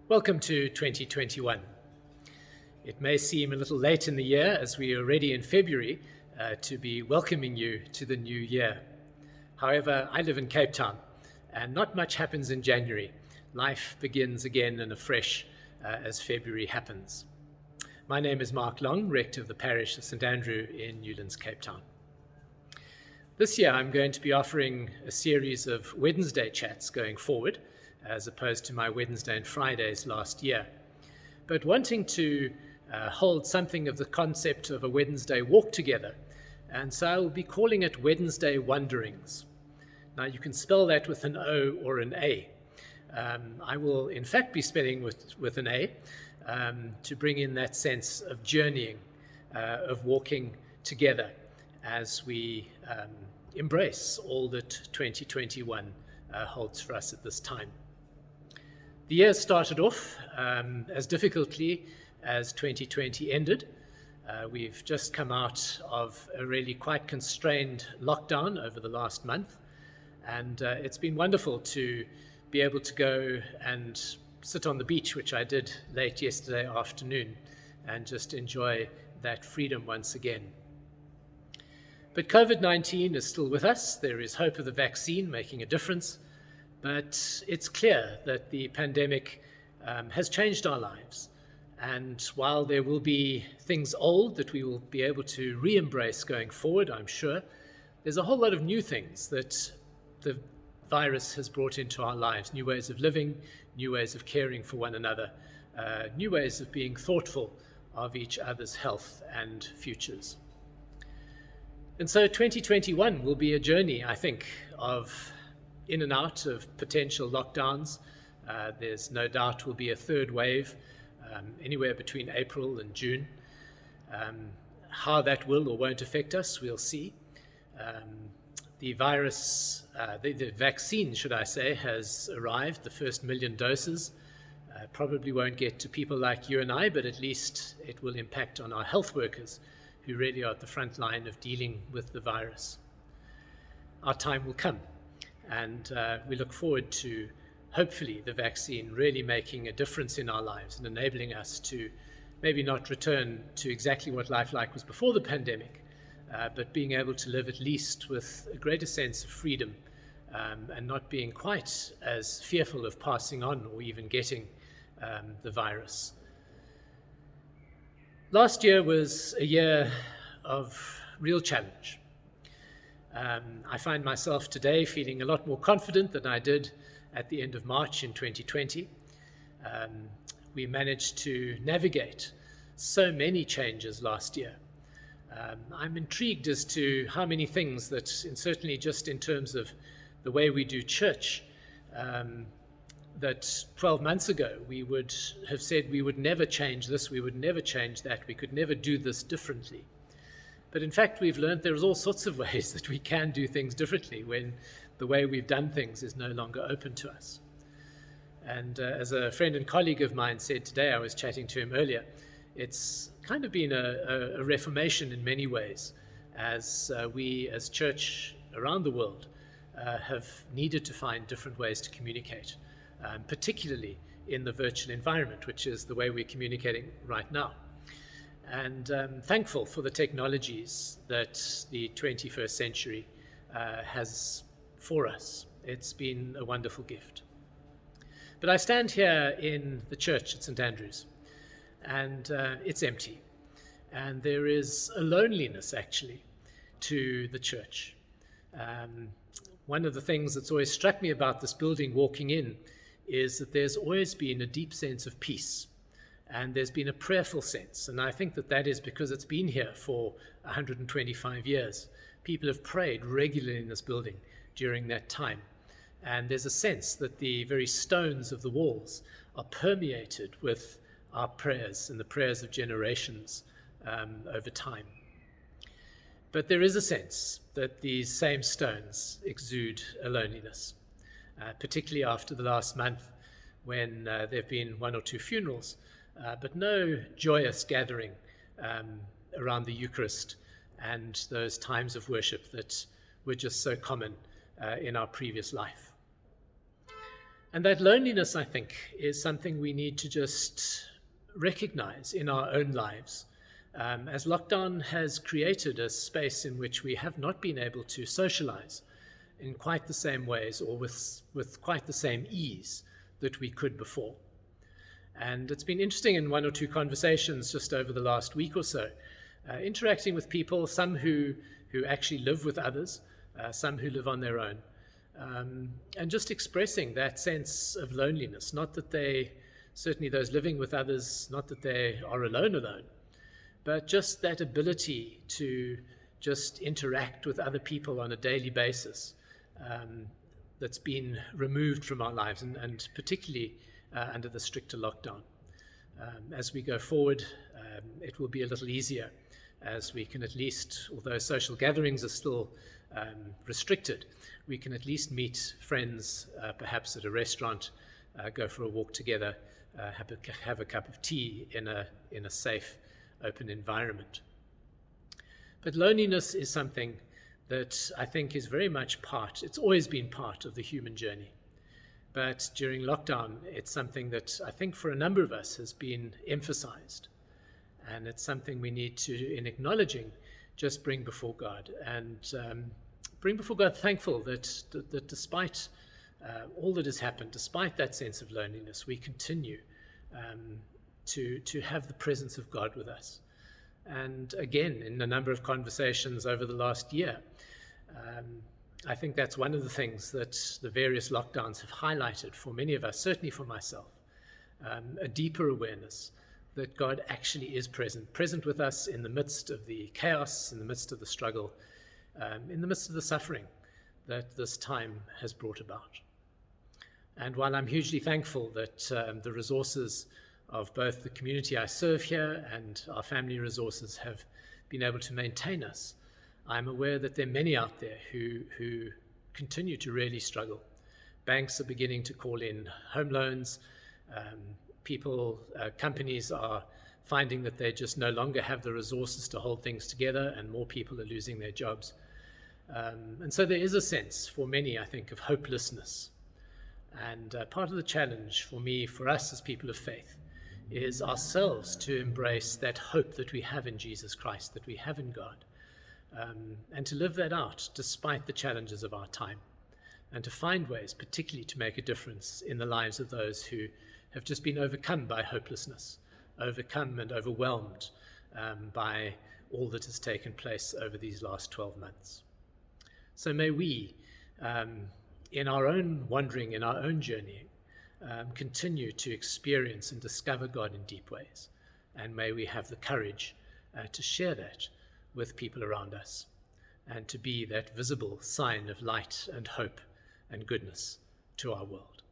Welcome to 2021. It may seem a little late in the year as we are already in February to be welcoming you to the new year. However, I live in Cape Town and not much happens in January. Life begins again and afresh as February happens. My name is Mark Long, rector of the parish of St Andrew in Newlands, Cape Town. This year I'm going to be offering a series of Wednesday chats going forward, as opposed to my Wednesday and Fridays last year, but wanting to hold something of the concept of a Wednesday walk together, and so I will be calling it Wednesday Wanderings. Now you can spell that with an O or an A. I will in fact be spelling with an A to bring in that sense of journeying, of walking together as we embrace all that 2021 holds for us at this time. The year started off as difficultly as 2020 ended. We've just come out of a really quite constrained lockdown over the last month, and it's been wonderful to be able to go and sit on the beach, which I did late yesterday afternoon, and just enjoy that freedom once again. But COVID-19 is still with us. There is hope of the vaccine making a difference. But it's clear that the pandemic has changed our lives. And while there will be things old that we will be able to re-embrace going forward, I'm sure, there's a whole lot of new things that the virus has brought into our lives. New ways of living, new ways of caring for one another, new ways of being thoughtful of each other's health and futures. And so 2021 will be a journey, I think, of in and out of potential lockdowns. There's no doubt will be a third wave anywhere between April and June. How that will or won't affect us, we'll see. The virus, the vaccine, should I say, has arrived, the first 1 million doses. Probably won't get to people like you and I, but at least it will impact on our health workers who really are at the front line of dealing with the virus. Our time will come. And we look forward to, hopefully, the vaccine really making a difference in our lives and enabling us to maybe not return to exactly what life like was before the pandemic, but being able to live at least with a greater sense of freedom and not being quite as fearful of passing on or even getting the virus. Last year was a year of real challenge. I find myself today feeling a lot more confident than I did at the end of March in 2020. We managed to navigate so many changes last year. I'm intrigued as to how many things that, certainly just in terms of the way we do church, that 12 months ago we would have said we would never change this, we would never change that, we could never do this differently. But in fact, we've learned there's all sorts of ways that we can do things differently when the way we've done things is no longer open to us. And as a friend and colleague of mine said today, I was chatting to him earlier, it's kind of been a reformation in many ways as we as church around the world have needed to find different ways to communicate, particularly in the virtual environment, which is the way we're communicating right now. And thankful for the technologies that the 21st century has for us. It's been a wonderful gift. But I stand here in the church at St Andrews, and it's empty. And there is a loneliness, actually, to the church. One of the things that's always struck me about this building walking in is that there's always been a deep sense of peace. And there's been a prayerful sense, and I think that is because it's been here for 125 years. People have prayed regularly in this building during that time, and there's a sense that the very stones of the walls are permeated with our prayers and the prayers of generations over time. But there is a sense that these same stones exude a loneliness, particularly after the last month when there have been one or two funerals, but no joyous gathering around the Eucharist and those times of worship that were just so common in our previous life. And that loneliness, I think, is something we need to just recognize in our own lives. As lockdown has created a space in which we have not been able to socialize in quite the same ways or with quite the same ease that we could before. And it's been interesting in one or two conversations just over the last week or so, interacting with people, some who actually live with others, some who live on their own, and just expressing that sense of loneliness. Not that they, certainly those living with others, not that they are alone, but just that ability to just interact with other people on a daily basis that's been removed from our lives, and particularly under the stricter lockdown. As we go forward, it will be a little easier, as we can at least, although social gatherings are still restricted, we can at least meet friends, perhaps at a restaurant, go for a walk together, have a cup of tea in a safe, open environment. But loneliness is something that I think is very much it's always been part of the human journey. But during lockdown, it's something that I think for a number of us has been emphasized. And it's something we need to, in acknowledging, just bring before God. And bring before God thankful that despite all that has happened, despite that sense of loneliness, we continue to have the presence of God with us. And again, in a number of conversations over the last year, I think that's one of the things that the various lockdowns have highlighted for many of us, certainly for myself, a deeper awareness that God actually is present with us in the midst of the chaos, in the midst of the struggle, in the midst of the suffering that this time has brought about. And while I'm hugely thankful that the resources of both the community I serve here and our family resources have been able to maintain us, I'm aware that there are many out there who continue to really struggle. Banks are beginning to call in home loans. Companies are finding that they just no longer have the resources to hold things together, and more people are losing their jobs. And so there is a sense for many, I think, of hopelessness. And part of the challenge for me, for us as people of faith, is ourselves to embrace that hope that we have in Jesus Christ, that we have in God, and to live that out despite the challenges of our time, and to find ways particularly to make a difference in the lives of those who have just been overcome by hopelessness, overcome and overwhelmed by all that has taken place over these last 12 months. So may we, in our own wandering, in our own journey, continue to experience and discover God in deep ways. And may we have the courage to share that with people around us, and to be that visible sign of light and hope and goodness to our world.